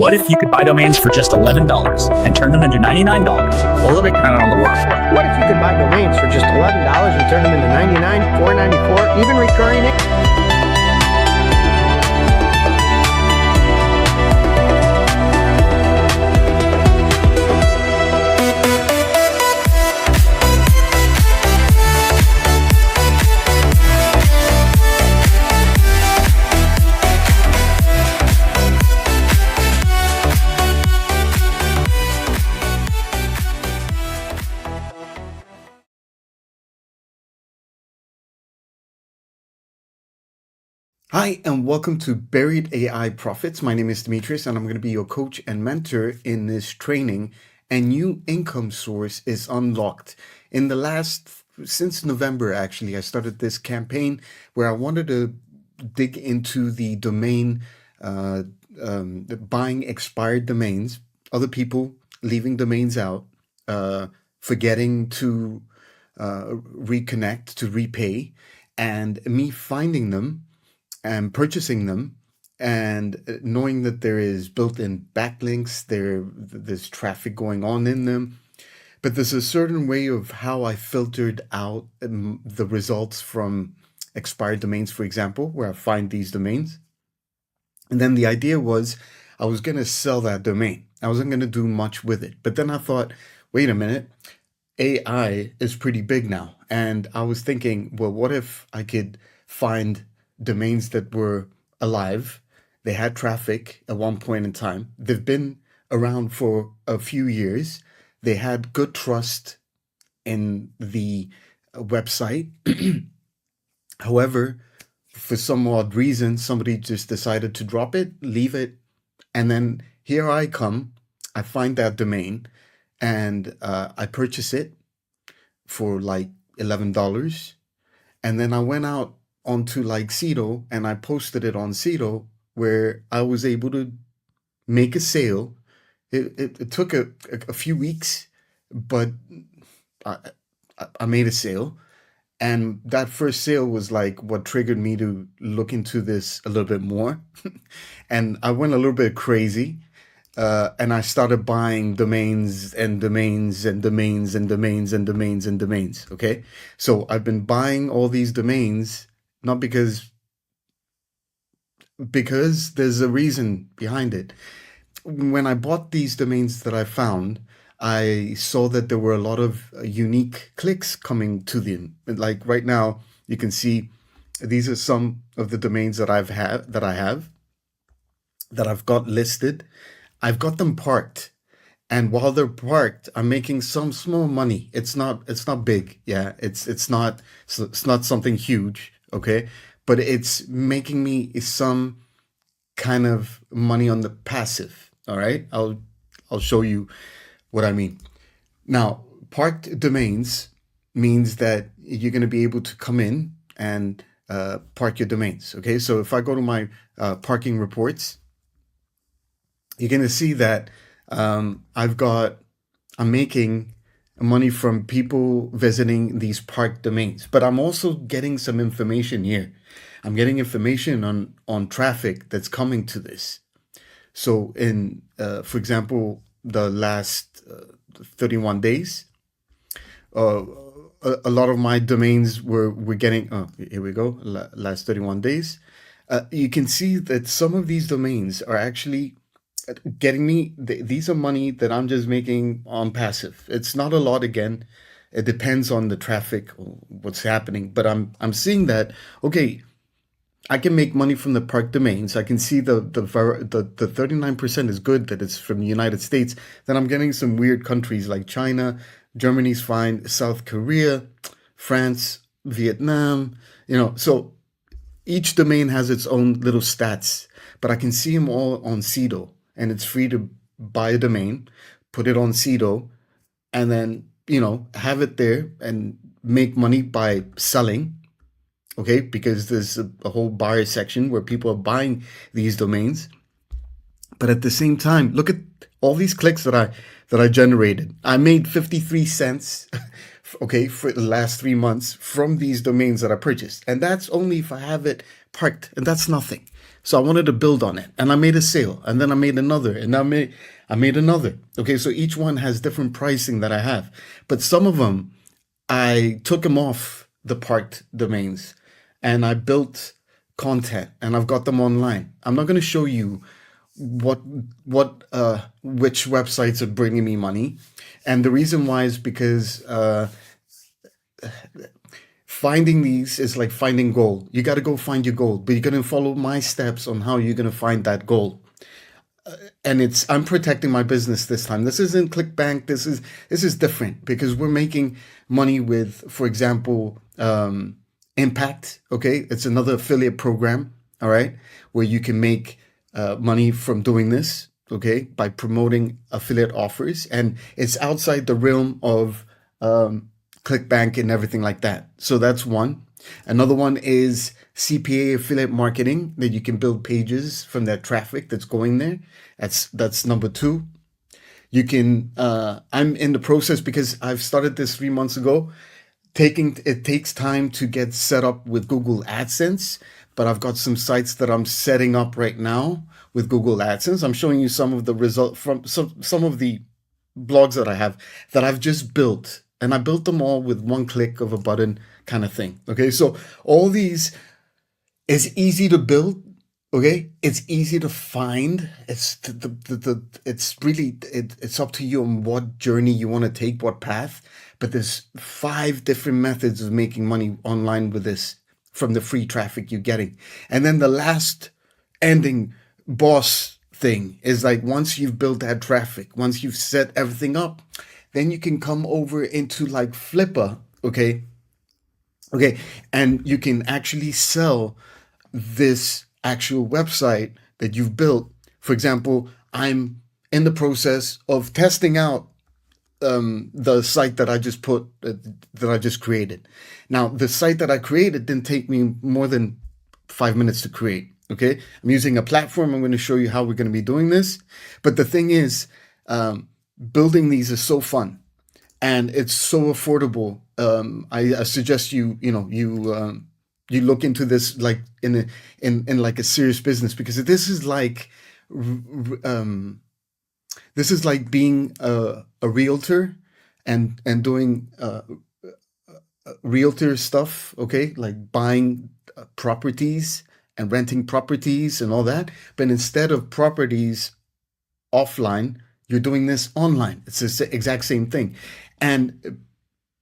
What if you could buy domains for just $11 and turn them into $99? All of it kind of on the WarriorPlus. What if you could buy domains for just $11 and turn them into $99, $4.94, even recurring? Hi, and welcome to Buried AI Profits. My name is Demetrius, and I'm going to be your coach and mentor in this training. A new income source is unlocked. Since November, actually, I started this campaign where I wanted to dig into the domain, buying expired domains, other people leaving domains out, forgetting to reconnect, to repay, and me finding them and purchasing them and knowing that there is built-in backlinks, there's traffic going on in them. But there's a certain way of how I filtered out the results from expired domains, for example, where I find these domains. And then the idea was I was going to sell that domain. I wasn't going to do much with it. But then I thought, wait a minute, AI is pretty big now. And I was thinking, well, what if I could find domains that were alive, they had traffic at one point in time, they've been around for a few years, they had good trust in the website. However, for some odd reason, somebody just decided to drop it, leave it, and then here I come, I find that domain, and I purchase it for like $11, and then I went out onto like Sedo and I posted it on Sedo where I was able to make a sale. It took a few weeks, but I made a sale. And that first sale was like what triggered me to look into this a little bit more. And I went a little bit crazy. And I started buying domains and domains and domains and domains and domains and domains. Okay. So I've been buying all these domains, not because there's a reason behind it. When I bought these domains that I found, I saw that there were a lot of unique clicks coming to them. Like right now, you can see these are some of the domains that I have that I've got listed. I've got them parked, and while they're parked, I'm making some small money. It's not big, yeah. It's not something huge. Okay, but it's making me some kind of money on the passive. All right, I'll show you what I mean. Now, parked domains means that you're going to be able to come in and park your domains. Okay, so if I go to my parking reports, you're going to see that I'm making money from people visiting these parked domains, but I'm also getting some information here. I'm getting information on traffic that's coming to this. So in, for example, the last 31 days, a lot of my domains were getting, here we go, last 31 days. You can see that some of these domains are actually getting me, these are money that I'm just making on passive. It's not a lot again. It depends on the traffic, or what's happening, but I'm seeing that, okay, I can make money from the parked domains. I can see the 39% is good, that it's from the United States. Then I'm getting some weird countries like China, Germany's fine, South Korea, France, Vietnam, so each domain has its own little stats, but I can see them all on Sedo. And it's free to buy a domain, put it on Sedo, and then, have it there and make money by selling. Okay, because there's a whole buyer section where people are buying these domains. But at the same time, look at all these clicks that I generated. I made 53 cents, okay, for the last 3 months from these domains that I purchased. And that's only if I have it parked, and that's nothing. So I wanted to build on it, and I made a sale, and then I made another, and I made another. Okay, so each one has different pricing that I have, but some of them I took them off the parked domains, and I built content, and I've got them online. I'm not going to show you what which websites are bringing me money, and the reason why is because finding these is like finding gold. You got to go find your gold, but you're going to follow my steps on how you're going to find that gold. And I'm protecting my business this time. This isn't ClickBank. This is different because we're making money with, for example, Impact. Okay, it's another affiliate program. All right, where you can make money from doing this. Okay, by promoting affiliate offers, and it's outside the realm of ClickBank and everything like that. So that's one. Another one is CPA affiliate marketing, that you can build pages from that traffic that's going there. That's number two. You can, I'm in the process because I've started this 3 months ago. It takes time to get set up with Google AdSense, but I've got some sites that I'm setting up right now with Google AdSense. I'm showing you some of the result from some of the blogs that I have that I've just built, and I built them all with one click of a button kind of thing. Okay, so all these is easy to build. Okay, it's easy to find. It's it's really it's up to you on what journey you want to take, what path. But there's 5 different methods of making money online with this from the free traffic you're getting. And then the last ending boss thing is like, once you've built that traffic, once you've set everything up, then you can come over into like Flippa. Okay, and you can actually sell this actual website that you've built. For example, I'm in the process of testing out the site that I just created. Now, the site that I created didn't take me more than 5 minutes to create. Okay, I'm using a platform. I'm going to show you how we're going to be doing this. But the thing is, building these is so fun, and it's so affordable. I suggest you look into this like in like a serious business, because this is like being a realtor and doing realtor stuff. Okay, like buying properties and renting properties and all that. But instead of properties offline, you're doing this online. It's the exact same thing, and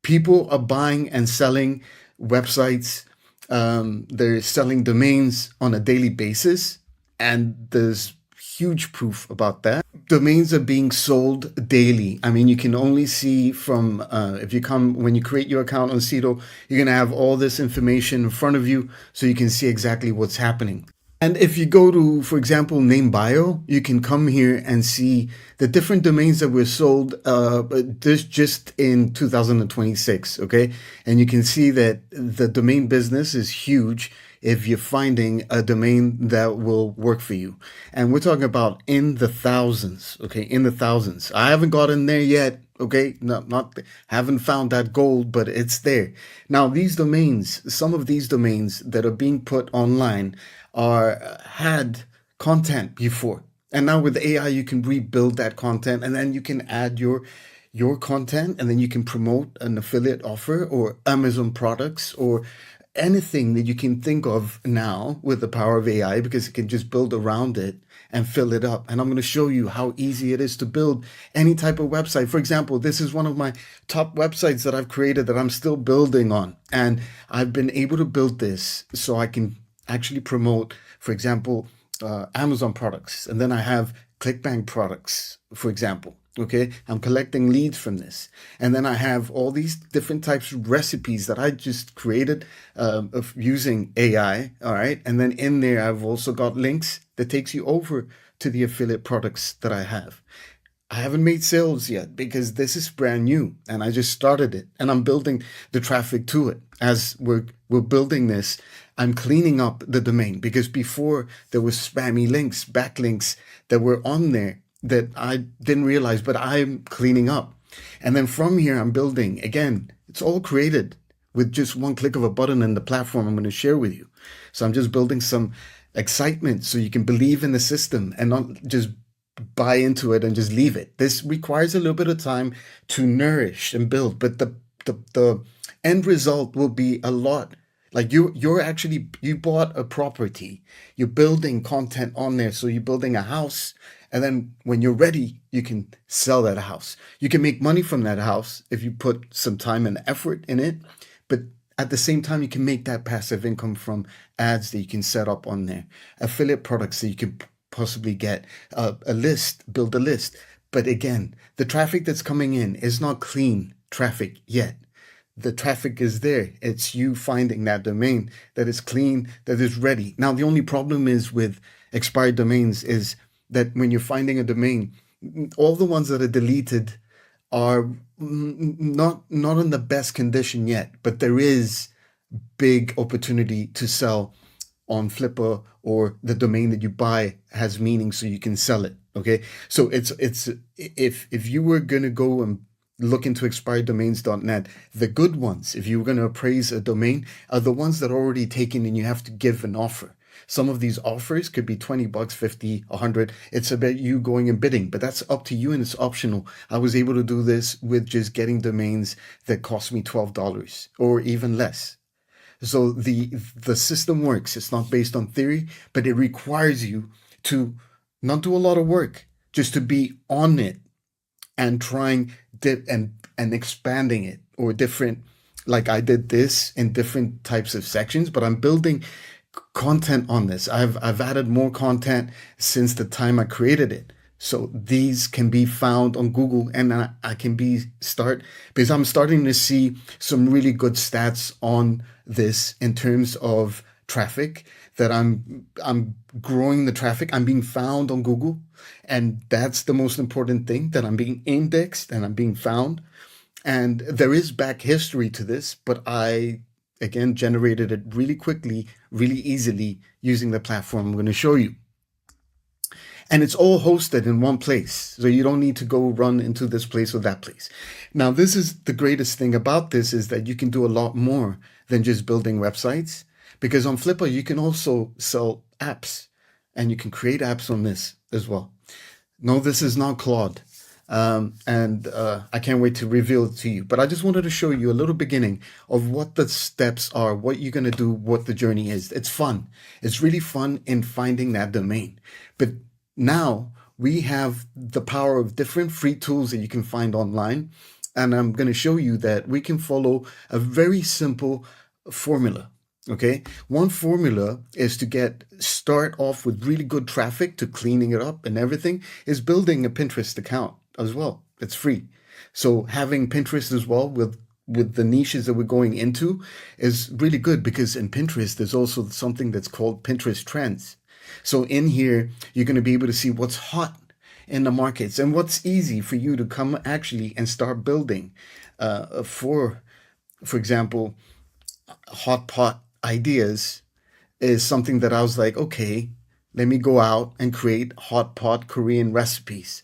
people are buying and selling websites. They're selling domains on a daily basis, and there's huge proof about that. Domains are being sold daily. I mean, you can only see from when you create your account on Sedo, you're gonna have all this information in front of you, so you can see exactly what's happening. And if you go to, for example, 𝕝𝕚𝒘𝑒, you can come here and see the different domains that were sold just in 2026, okay? And you can see that the domain business is huge if you're finding a domain that will work for you. And we're talking about in the thousands, okay? In the thousands. I haven't gotten there yet, okay? Haven't found that gold, but it's there. Now, these domains, some of these domains that are being put online had content before, and now with AI you can rebuild that content, and then you can add your content, and then you can promote an affiliate offer or Amazon products or anything that you can think of now with the power of AI, because it can just build around it and fill it up. And I'm going to show you how easy it is to build any type of website. For example, this is one of my top websites that I've created that I'm still building on, and I've been able to build this so I can actually promote, for example, Amazon products, and then I have ClickBank products, for example. Okay, I'm collecting leads from this, and then I have all these different types of recipes that I just created of using AI. All right, and then in there I've also got links that takes you over to the affiliate products that I have. I haven't made sales yet because this is brand new and I just started it, and I'm building the traffic to it. As we're building this, I'm cleaning up the domain, because before there was spammy links, backlinks that were on there that I didn't realize, but I'm cleaning up. And then from here, I'm building. Again, it's all created with just one click of a button in the platform I'm going to share with you. So I'm just building some excitement so you can believe in the system and not just buy into it and just leave it. This requires a little bit of time to nourish and build, but the end result will be a lot. Like you bought a property, you're building content on there, so you're building a house, and then when you're ready, you can sell that house. You can make money from that house if you put some time and effort in it, but at the same time, you can make that passive income from ads that you can set up on there, affiliate products that you can possibly get, a list, build a list. But again, the traffic that's coming in is not clean traffic yet. The traffic is there. It's you finding that domain that is clean, that is ready. Now, the only problem is with expired domains is that when you're finding a domain, all the ones that are deleted are not in the best condition yet, but there is big opportunity to sell on Flippa, or the domain that you buy has meaning, so you can sell it. Okay, so it's if you were gonna go and look into expireddomains.net, the good ones, if you were gonna appraise a domain, are the ones that are already taken and you have to give an offer. Some of these offers could be $20, 50, 100. It's about you going and bidding, but that's up to you and it's optional. I was able to do this with just getting domains that cost me $12 or even less. So the system works. It's not based on theory, but it requires you to not do a lot of work, just to be on it and trying and expanding it, or different, like I did this in different types of sections, but I'm building content on this. I've added more content since the time I created it. So these can be found on Google, and I can because I'm starting to see some really good stats on this in terms of traffic, that I'm growing the traffic. I'm being found on Google, and that's the most important thing, that I'm being indexed and I'm being found. And there is back history to this, but I again generated it really quickly, really easily using the platform I'm going to show you. And it's all hosted in one place, so you don't need to go run into this place or that place. Now, this is the greatest thing about this, is that you can do a lot more than just building websites, because on Flippa, you can also sell apps, and you can create apps on this as well. No, this is not Claude. I can't wait to reveal it to you. But I just wanted to show you a little beginning of what the steps are, what you're going to do, what the journey is. It's fun. It's really fun in finding that domain. But now we have the power of different free tools that you can find online. And I'm going to show you that we can follow a very simple formula. Okay, one formula is to start off with really good traffic, to cleaning it up and everything, is building a Pinterest account as well. It's free. So having Pinterest as well with the niches that we're going into is really good, because in Pinterest, there's also something that's called Pinterest Trends. So in here, you're going to be able to see what's hot in the markets and what's easy for you to come actually and start building. For example, hot pot ideas is something that I was like, okay, let me go out and create hot pot Korean recipes.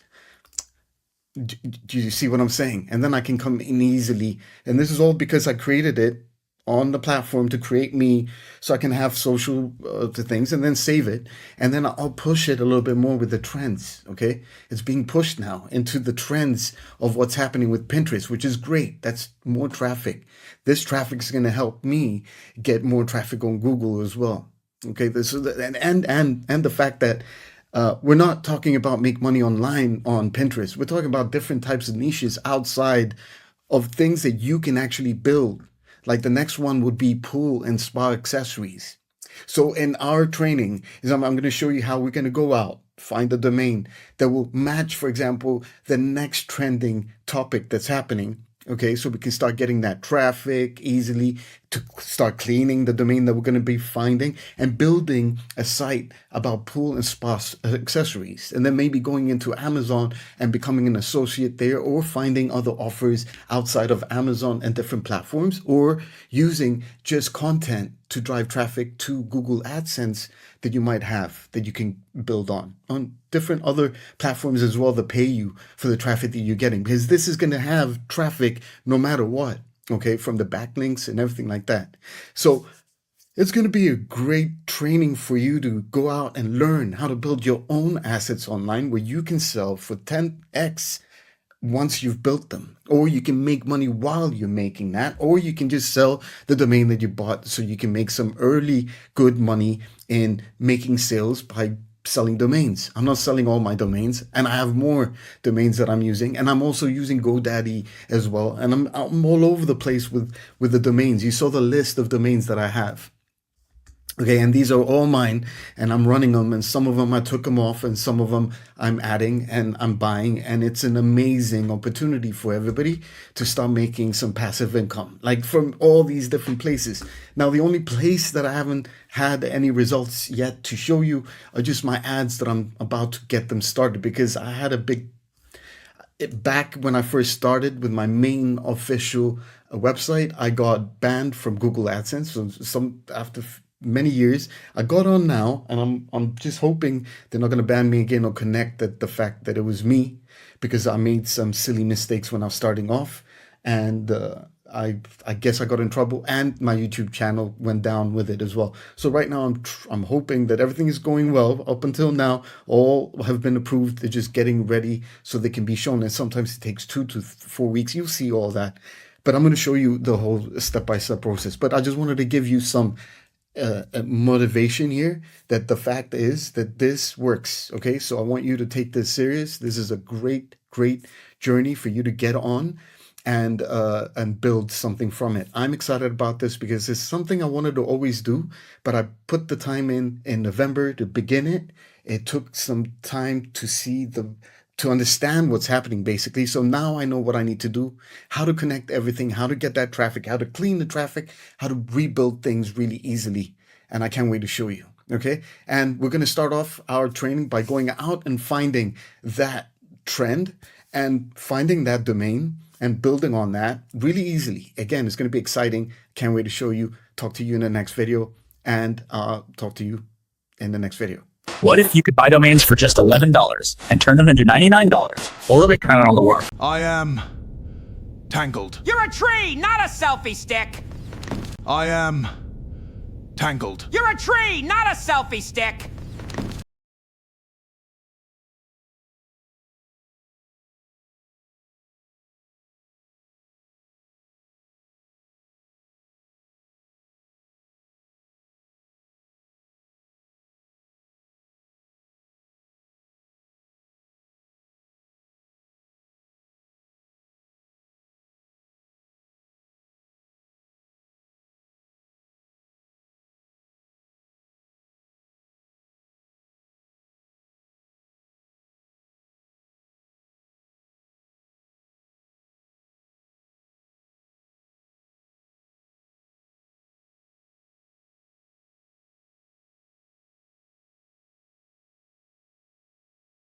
Do you see what I'm saying? And then I can come in easily. And this is all because I created it on the platform to create me, so I can have social things, and then save it. And then I'll push it a little bit more with the trends. Okay. It's being pushed now into the trends of what's happening with Pinterest, which is great. That's more traffic. This traffic is going to help me get more traffic on Google as well. Okay. This is and the fact that we're not talking about make money online on Pinterest. We're talking about different types of niches outside of things that you can actually build. Like the next one would be pool and spa accessories. So in our training, I'm going to show you how we're going to go out, find a domain that will match, for example, the next trending topic that's happening. Okay, so we can start getting that traffic easily, to start cleaning the domain that we're going to be finding, and building a site about pool and spa accessories. And then maybe going into Amazon and becoming an associate there, or finding other offers outside of Amazon and different platforms, or using just content to drive traffic to Google AdSense that you might have, that you can build on different other platforms as well, that pay you for the traffic that you're getting, because this is going to have traffic no matter what. Okay, from the backlinks and everything like that. So It's going to be a great training for you to go out and learn how to build your own assets online where you can sell for 10x once you've built them, or you can make money while you're making that, or you can just sell the domain that you bought so you can make some early good money in making sales by selling domains. I'm not selling all my domains, and I have more domains that I'm using, and I'm also using GoDaddy as well, and I'm all over the place with the domains. You saw the list of domains that I have. Okay, and these are all mine, and I'm running them, and some of them I took them off, and some of them I'm adding and I'm buying, and it's an amazing opportunity for everybody to start making some passive income, like from all these different places. Now, the only place that I haven't had any results yet to show you are just my ads that I'm about to get them started, because I had a big back when I first started with my main official website, I got banned from Google AdSense. So after many years, I got on now, and I'm just hoping they're not going to ban me again or connect the fact that it was me, because I made some silly mistakes when I was starting off, and I guess I got in trouble, and my YouTube channel went down with it as well. So right now I'm hoping that everything is going well. Up until now, all have been approved. They're just getting ready so they can be shown, and sometimes it takes 2 to 4 weeks. You'll see all that, but I'm going to show you the whole step-by-step process. But I just wanted to give you some motivation here, that the fact is that this works. Okay, so I want you to take this serious. This is a great journey for you to get on and build something from it. I'm excited about this because it's something I wanted to always do, but I put the time in November to begin it. It took some time to understand what's happening, basically. So now I know what I need to do, how to connect everything, how to get that traffic, how to clean the traffic, how to rebuild things really easily. And I can't wait to show you. Okay. And we're going to start off our training by going out and finding that trend and finding that domain and building on that really easily. Again, it's going to be exciting. Can't wait to show you. Talk to you in the next video, and talk to you in the next video. What if you could buy domains for just $11 and turn them into $99? All of it kind of on the work. I am tangled. You're a tree, not a selfie stick. I am tangled. You're a tree, not a selfie stick.